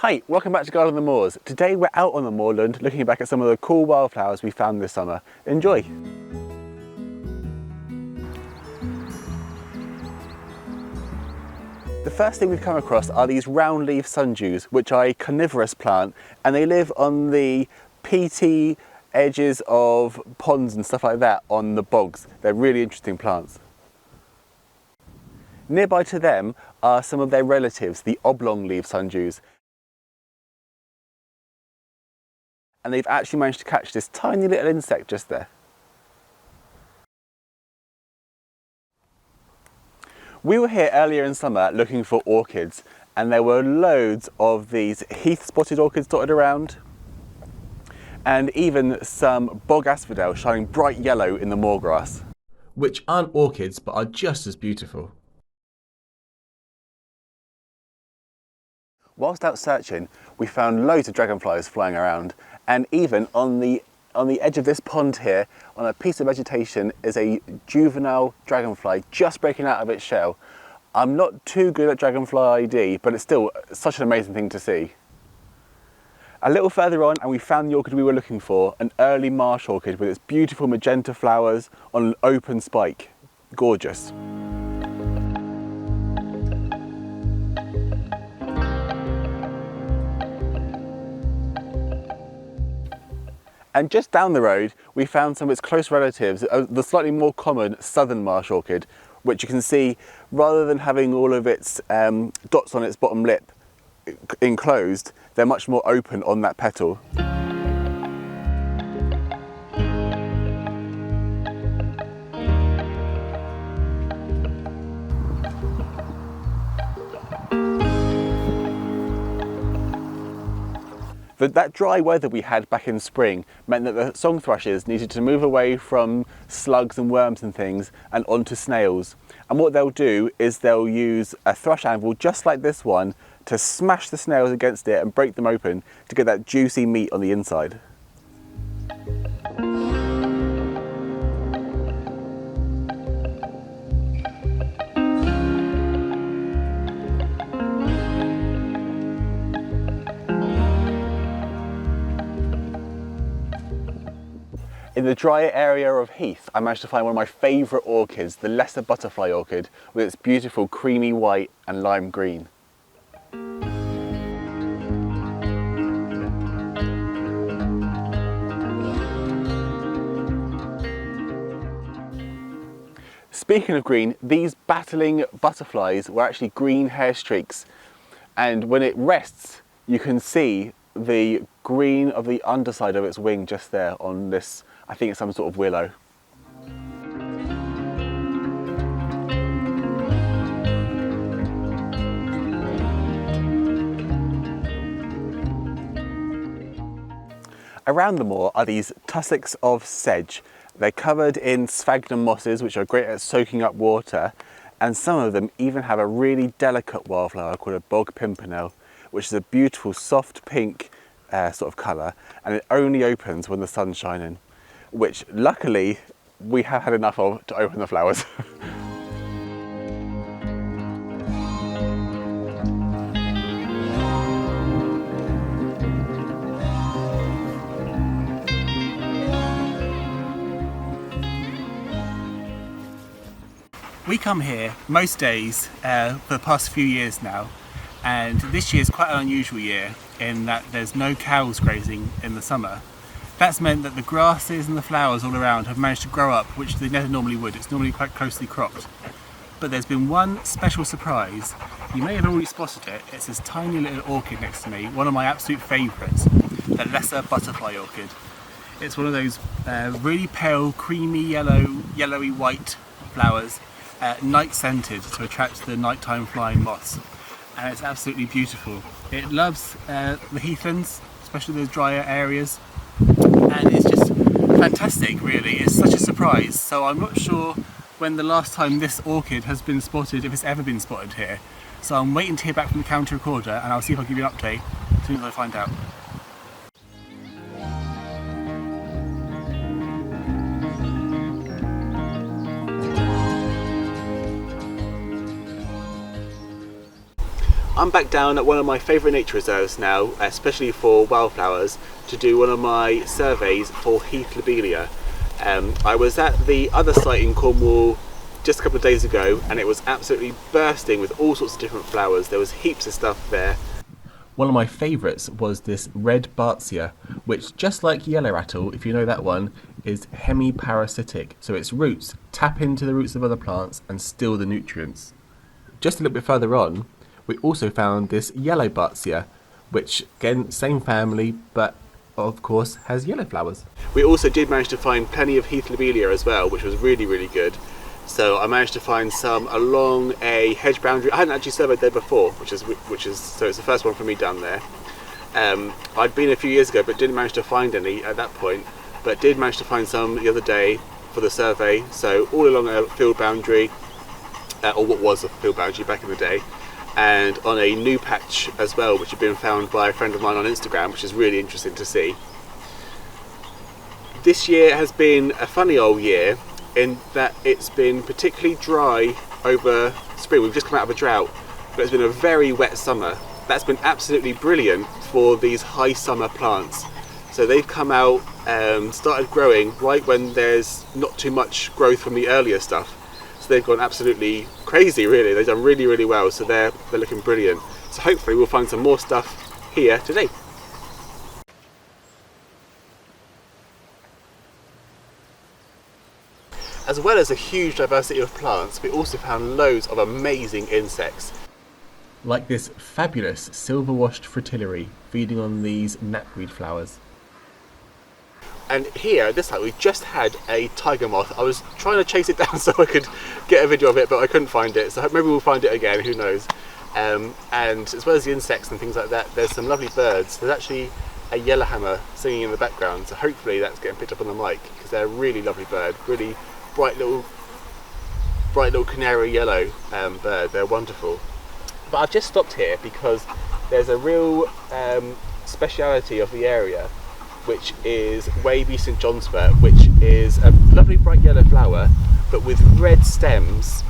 Hi, welcome back to Garden on the Moors. Today we're out on the moorland looking back at some of the cool wildflowers we found this summer. Enjoy! The first thing we've come across are these round leaf sundews, which are a carnivorous plant, and they live on the peaty edges of ponds and stuff like that on the bogs. They're really interesting plants. Nearby to them are some of their relatives, the oblong leaf sundews. And they've actually managed to catch this tiny little insect just there. We were here earlier in summer looking for orchids, and there were loads of these Heath spotted orchids dotted around, and even some Bog Asphodel shining bright yellow in the moorgrass, which aren't orchids but are just as beautiful. Whilst out searching, we found loads of dragonflies flying around, and even on the edge of this pond here, on a piece of vegetation, is a juvenile dragonfly just breaking out of its shell. I'm not too good at dragonfly ID, but it's still such an amazing thing to see. A little further on, and we found the orchid we were looking for, an early marsh orchid with its beautiful magenta flowers on an open spike. Gorgeous. And just down the road, we found some of its close relatives, the slightly more common southern marsh orchid, which you can see, rather than having all of its dots on its bottom lip enclosed, they're much more open on that petal. That dry weather we had back in spring meant that the song thrushes needed to move away from slugs and worms and things and onto snails. And what they'll do is they'll use a thrush anvil just like this one to smash the snails against it and break them open to get that juicy meat on the inside. In the drier area of Heath, I managed to find one of my favourite orchids, the lesser butterfly orchid, with its beautiful creamy white and lime green. Speaking of green, these battling butterflies were actually green hair streaks, and when it rests, you can see the green of the underside of its wing just there on this, I think it's some sort of willow. Around the moor are these tussocks of sedge. They're covered in sphagnum mosses, which are great at soaking up water, and some of them even have a really delicate wildflower called a bog pimpernel, which is a beautiful soft pink sort of colour, and it only opens when the sun's shining, which luckily we have had enough of to open the flowers. We come here most days for the past few years now, and this year is quite an unusual year in that there's no cows grazing in the summer. That's meant that the grasses and the flowers all around have managed to grow up, which they never normally would. It's normally quite closely cropped. But there's been one special surprise. You may have already spotted it. It's this tiny little orchid next to me, one of my absolute favourites, the lesser butterfly orchid. It's one of those really pale, creamy yellowy white flowers, night scented to attract the nighttime flying moths. And it's absolutely beautiful. It loves the heathlands, especially those drier areas, and it's just fantastic really. It's such a surprise, so I'm not sure when the last time this orchid has been spotted, if it's ever been spotted here. So I'm waiting to hear back from the county recorder, and I'll see if I can give you an update as soon as I find out. I'm back down at one of my favourite nature reserves now, especially for wildflowers, to do one of my surveys for Heath Lobelia. I was at the other site in Cornwall just a couple of days ago and it was absolutely bursting with all sorts of different flowers. There was heaps of stuff there. One of my favourites was this red Bartsia, which, just like yellow rattle, if you know that one, is hemiparasitic. So its roots tap into the roots of other plants and steal the nutrients. Just a little bit further on, we also found this yellow Bartsia, which, again, same family, but of course has yellow flowers. We also did manage to find plenty of Heath Lobelia as well, which was really, really good. So I managed to find some along a hedge boundary. I hadn't actually surveyed there before, which is so it's the first one for me down there. I'd been a few years ago, but didn't manage to find any at that point. But did manage to find some the other day for the survey. So all along a field boundary, or what was a field boundary back in the day, and on a new patch as well, which had been found by a friend of mine on Instagram, which is really interesting to see. This year has been a funny old year, in that it's been particularly dry over spring. We've just come out of a drought, but it's been a very wet summer. That's been absolutely brilliant for these high summer plants. So they've come out and started growing right when there's not too much growth from the earlier stuff. So they've gone absolutely crazy, really. They've done really, really well. So they're looking brilliant. So hopefully we'll find some more stuff here today. As well as a huge diversity of plants, we also found loads of amazing insects. Like this fabulous silver-washed fritillary feeding on these knapweed flowers. And here, at this site, we just had a tiger moth. I was trying to chase it down so I could get a video of it, but I couldn't find it. So maybe we'll find it again, who knows. And as well as the insects and things like that, there's some lovely birds. There's actually a yellowhammer singing in the background, so hopefully that's getting picked up on the mic, because they're a really lovely bird, really bright little canary yellow bird. They're wonderful. But I've just stopped here because there's a real speciality of the area, which is Wavy St John's Wort, which is a lovely bright yellow flower, but with red stems,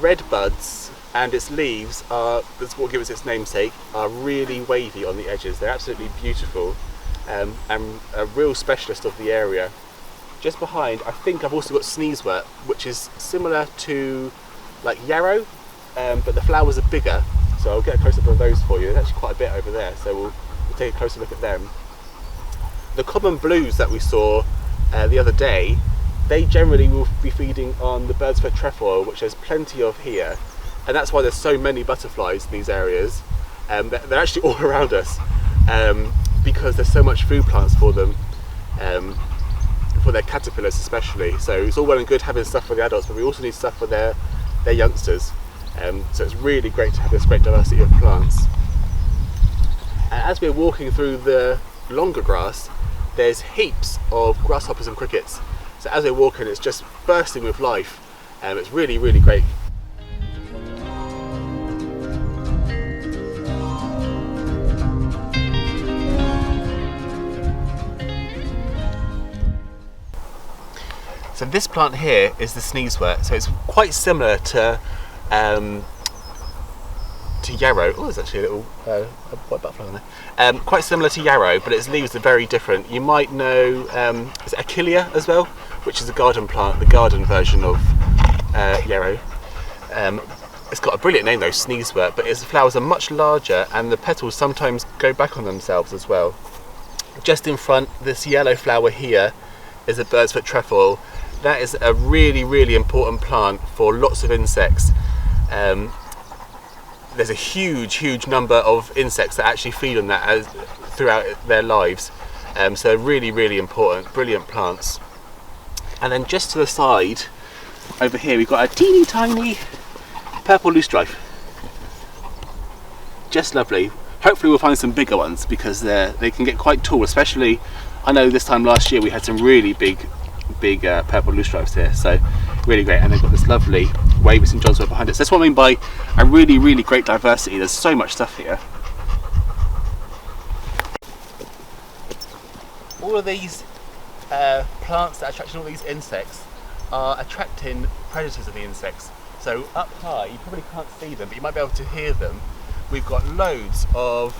red buds, and its leaves are, that's what gives it its namesake, are really wavy on the edges. They're absolutely beautiful, and a real specialist of the area. Just behind, I think I've also got Sneezewort, which is similar to like yarrow, but the flowers are bigger. So I'll get a close up of those for you. There's actually quite a bit over there, so we'll take a closer look at them. The common blues that we saw the other day, they generally will be feeding on the bird's foot trefoil, which there's plenty of here, and that's why there's so many butterflies in these areas. They're actually all around us because there's so much food plants for them. For their caterpillars especially. So it's all well and good having stuff for the adults, but we also need stuff for their youngsters. So it's really great to have this great diversity of plants. And as we're walking through the longer grass, there's heaps of grasshoppers and crickets. So as we're walking, it's just bursting with life. It's really, really great. So this plant here is the Sneezewort. So it's quite similar to yarrow. Oh, there's actually a little white butterfly on there. Quite similar to yarrow, but its leaves are very different. You might know, is it Achillea as well, which is a garden plant, the garden version of yarrow. It's got a brilliant name though, Sneezewort, but its flowers are much larger and the petals sometimes go back on themselves as well. Just in front, this yellow flower here is a bird's foot trefoil. That is a really, really important plant for lots of insects. There's a huge number of insects that actually feed on that throughout their lives. So really, really important, brilliant plants. And then just to the side, over here, we've got a teeny tiny purple loosestrife. Just lovely. Hopefully we'll find some bigger ones because they can get quite tall, especially, I know this time last year we had some really big purple loosestrifes here, so really great. And they've got this lovely Wavy St John's Wort behind it. So that's what I mean by a really, really great diversity. There's so much stuff here. All of these plants that are attracting all these insects are attracting predators of the insects. So up high, you probably can't see them, but you might be able to hear them. we've got loads of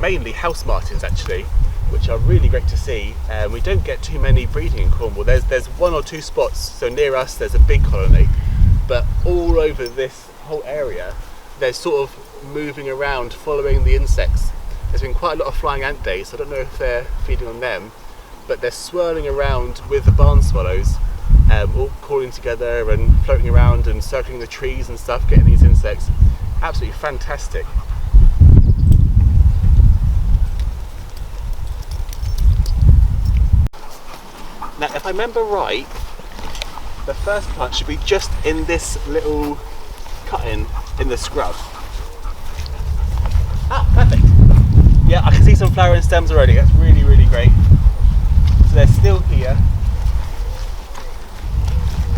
mainly house martins actually, which are really great to see. We don't get too many breeding in Cornwall. There's one or two spots, so near us there's a big colony, but all over this whole area they're sort of moving around following the insects. There's been quite a lot of flying ant days, so I don't know if they're feeding on them, but they're swirling around with the barn swallows, all calling together and floating around and circling the trees and stuff, getting these insects. Absolutely fantastic. Now, if I remember right, the first plant should be just in this little cut-in in the scrub. Ah, perfect. Yeah, I can see some flowering stems already. That's really, really great. So they're still here.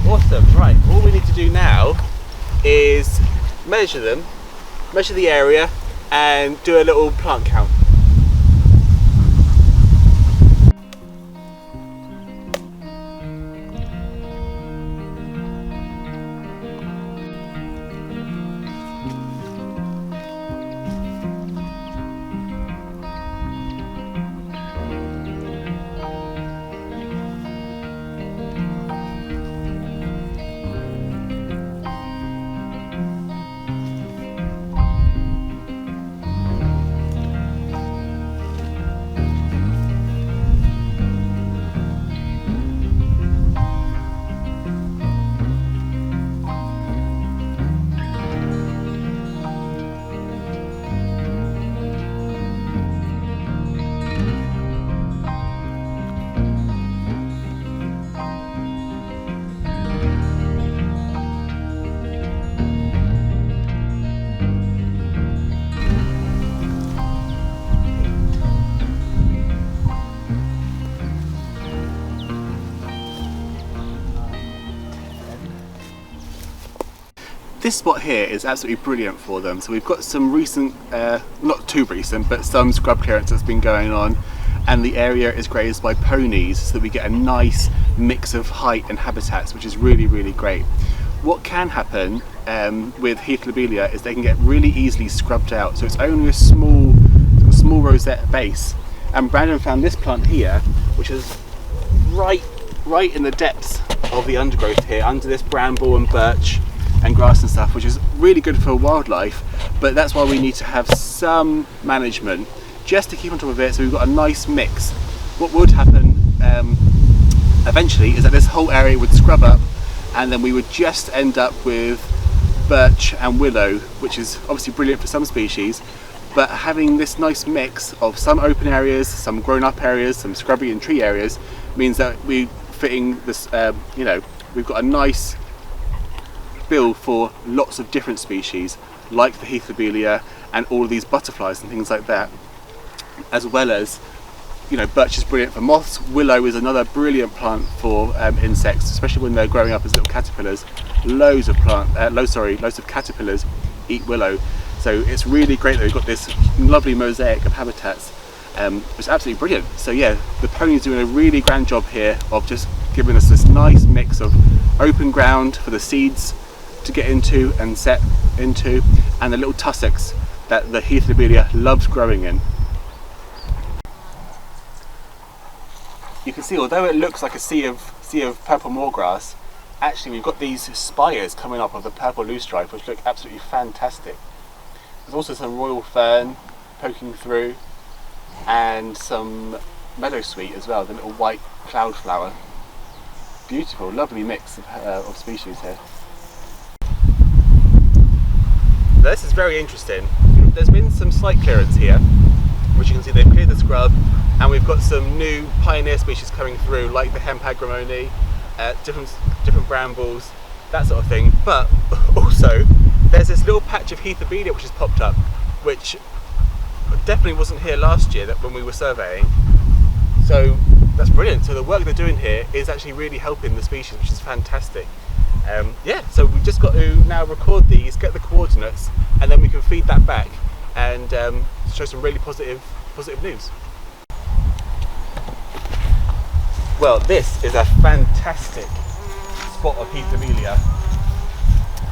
Awesome. Right, all we need to do now is measure them, measure the area, and do a little plant count. This spot here is absolutely brilliant for them. So we've got some recent, not too recent, but some scrub clearance that's been going on, and the area is grazed by ponies, so that we get a nice mix of height and habitats, which is really, really great. What can happen with Heath Lobelia is they can get really easily scrubbed out, so it's only a small rosette base. And Brandon found this plant here, which is right in the depths of the undergrowth here, under this bramble and birch and grass and stuff, which is really good for wildlife, but that's why we need to have some management just to keep on top of it, so we've got a nice mix. What would happen eventually is that this whole area would scrub up, and then we would just end up with birch and willow, which is obviously brilliant for some species, but having this nice mix of some open areas, some grown up areas, some scrubby and tree areas means that we're fitting this, we've got a nice bill for lots of different species, like the Heath Lobelia and all of these butterflies and things like that, as well as, birch is brilliant for moths. Willow is another brilliant plant for insects, especially when they're growing up as little caterpillars. Loads of caterpillars eat willow, so it's really great that we've got this lovely mosaic of habitats. It's absolutely brilliant. So yeah, the pony's doing a really grand job here of just giving us this nice mix of open ground for the seeds to get into and set into, and the little tussocks that the Heath Lobelia loves growing in. You can see, although it looks like a sea of purple moorgrass, actually we've got these spires coming up of the purple loosestrife, which look absolutely fantastic. There's also some royal fern poking through, and some meadowsweet as well, the little white cloud flower. Beautiful, lovely mix of species here. This is very interesting. There's been some slight clearance here, which you can see they've cleared the scrub, and we've got some new pioneer species coming through, like the hemp agrimony, different brambles, that sort of thing. But also, there's this little patch of Heath Lobelia which has popped up, which definitely wasn't here last year when we were surveying. So that's brilliant. So the work they're doing here is actually really helping the species, which is fantastic. So we've just got to now record these, get the coordinates, and then we can feed that back and show some really positive news. Well, this is a fantastic spot of Heath Lobelia.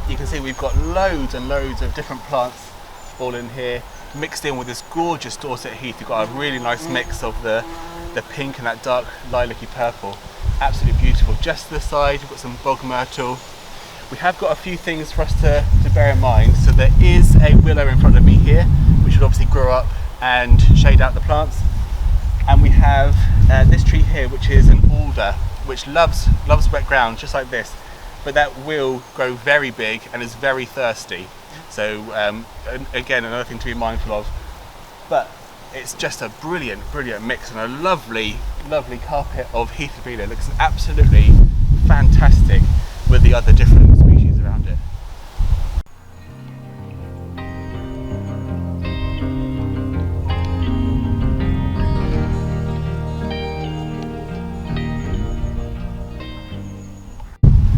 You can see we've got loads and loads of different plants all in here, mixed in with this gorgeous Dorset Heath. You've got a really nice mix of the pink and that dark lilac-y purple. Absolutely beautiful. Just to the side, we've got some bog myrtle. We have got a few things for us to bear in mind. So there is a willow in front of me here, which will obviously grow up and shade out the plants. And we have this tree here, which is an alder, which loves wet ground, just like this. But that will grow very big and is very thirsty. So again, another thing to be mindful of. But it's just a brilliant mix and a lovely carpet of Heath Lobelia. It looks absolutely fantastic with the other different species around it.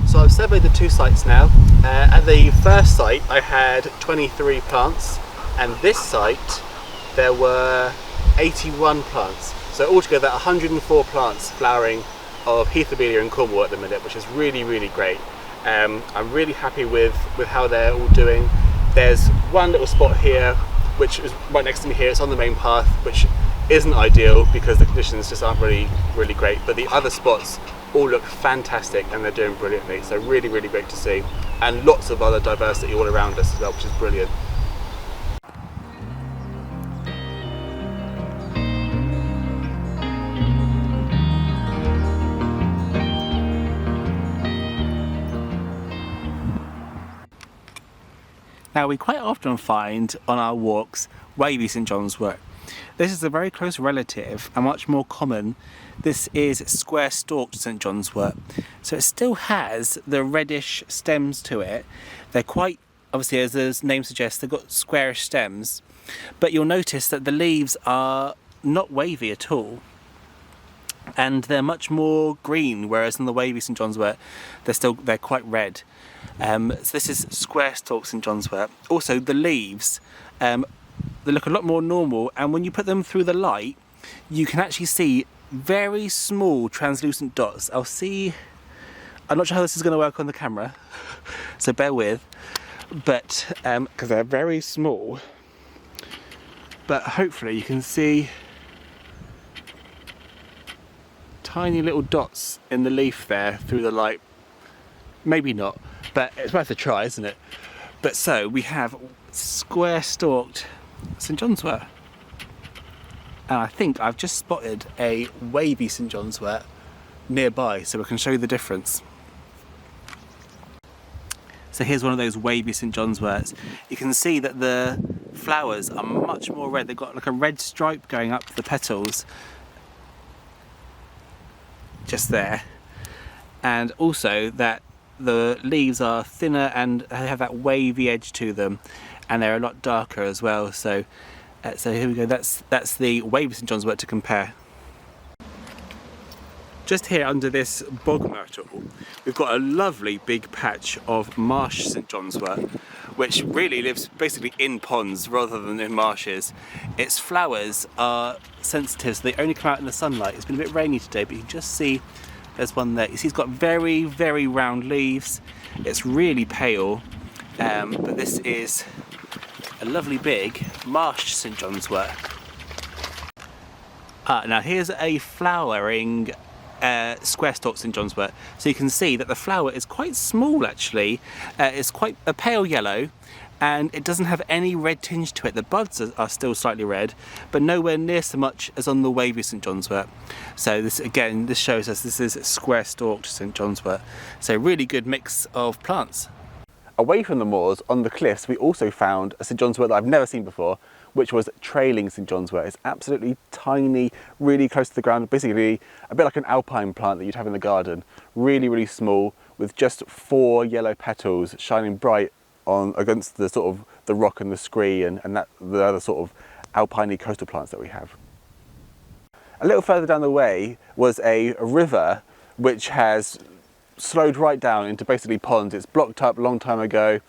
So I've surveyed the two sites now. At the first site I had 23 plants, and this site there were 81 plants. So altogether 104 plants flowering of Heath Lobelia in Cornwall at the minute, which is really great. I'm really happy with how they're all doing. There's one little spot here which is right next to me here. It's on the main path, which isn't ideal because the conditions just aren't really great, but the other spots all look fantastic and they're doing brilliantly. So really great to see, and lots of other diversity all around us as well, which is brilliant. Now, we quite often find on our walks Wavy St John's wort. This is a very close relative and much more common. This is square-stalked St John's wort. So it still has the reddish stems to it. They're quite, obviously, as the name suggests, they've got squarish stems. But you'll notice that the leaves are not wavy at all. And they're much more green, whereas in the Wavy St John's wort, they're quite red. So this is square-stalked St John's wort. Also, the leaves, they look a lot more normal, and when you put them through the light, you can actually see very small translucent dots. I'm not sure how this is going to work on the camera, so bear with, but because they're very small, but hopefully you can see tiny little dots in the leaf there through the light. Maybe not, but it's worth a try, isn't it? But so we have square-stalked St John's wort, and I think I've just spotted a Wavy St John's wort nearby, so we can show you the difference. So here's one of those Wavy St John's worts. You can see that the flowers are much more red. They've got like a red stripe going up the petals, just there, and also that the leaves are thinner and they have that wavy edge to them, and they're a lot darker as well. So here we go. That's the Wavy St John's wort to compare. Just here under this bog myrtle, we've got a lovely big patch of Marsh St John's wort, which really lives basically in ponds rather than in marshes. Its flowers are sensitive, so they only come out in the sunlight. It's been a bit rainy today, but you can just see there's one there. You see it's got very round leaves. It's really pale, but this is a lovely big Marsh St John's wort. Now here's a flowering square-stalked St John's wort. So you can see that the flower is quite small actually. It's quite a pale yellow, and it doesn't have any red tinge to it. The buds are still slightly red, but nowhere near so much as on the Wavy St John's wort. So this shows us this is square-stalked St John's wort. So really good mix of plants. Away from the moors, on the cliffs, we also found a St John's wort that I've never seen before, which was trailing St John's wort. It's absolutely tiny, really close to the ground, basically a bit like an alpine plant that you'd have in the garden. Really small, with just 4 yellow petals shining bright against the sort of the rock and the scree and the other sort of alpine coastal plants that we have. A little further down the way was a river which has slowed right down into basically ponds. It's blocked up a long time ago,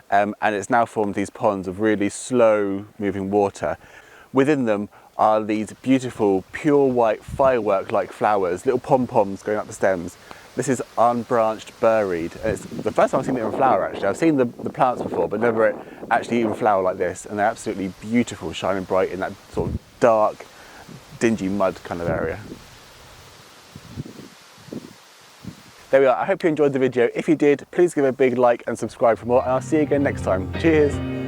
and it's now formed these ponds of really slow moving water. Within them are these beautiful pure white firework like flowers, little pom-poms going up the stems. This is unbranched burreed. It's the first time I've seen it in flower actually. I've seen the plants before, but never it actually in flower like this. And they're absolutely beautiful, shining bright in that sort of dark, dingy mud kind of area. There we are. I hope you enjoyed the video. If you did, please give a big like and subscribe for more, and I'll see you again next time. Cheers.